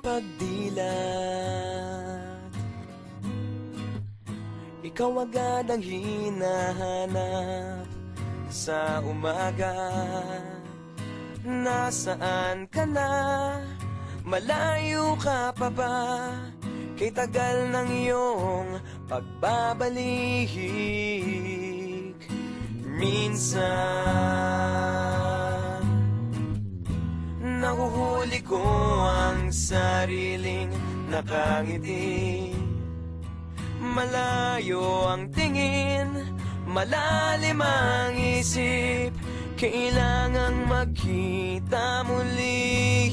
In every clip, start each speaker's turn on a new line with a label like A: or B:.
A: pagdilat, ikaw agad ang hinahanap sa umaga. Nasaan ka na? Malayo ka pa ba? Kay tagal ng iyong pagbabalik. Minsan nahuhuli ko ang sariling nakangiti. Malayo ang tingin, malalim ang isip, kailangang magkita muli.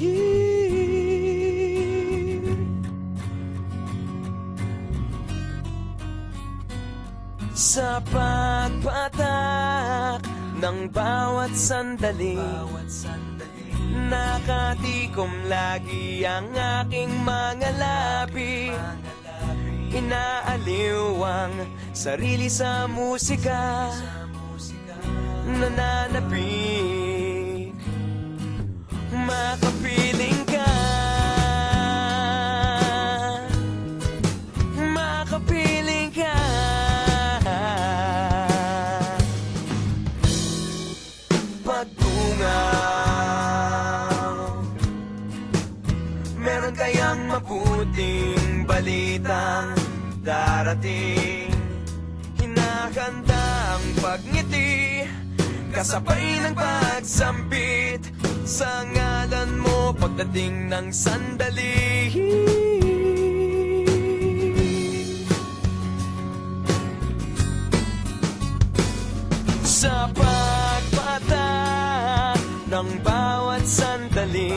A: Sa pagpatak ng bawat sandali, nakatikom lagi ang aking mga labi. Inaaliw ang sarili sa musika, nananabik, makapiling ka, makapiling ka. Pagtungaw, meron kayang mabuting balitang darating. Hinahanda ang pagngiti, kasabay ng pagsambit sa ngalan mo pagdating ng sandali. Sa pagpatak ng bawat sandali,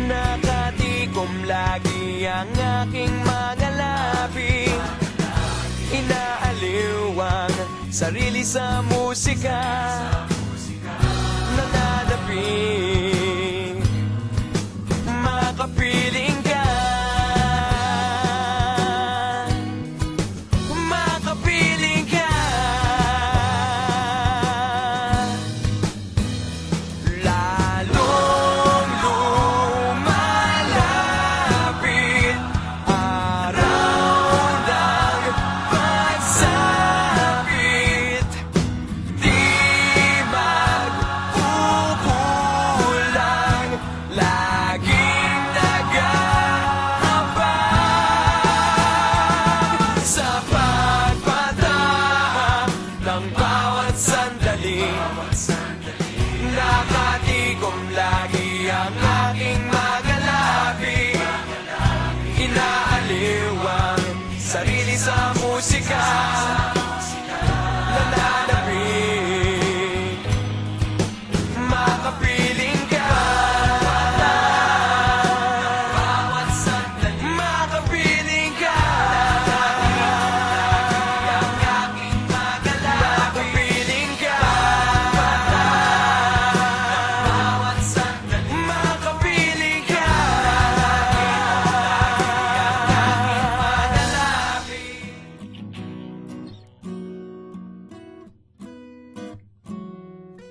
A: nakatikom lagi ang aking mga labi. Inaaliw ang sarili sa musika, nananapin.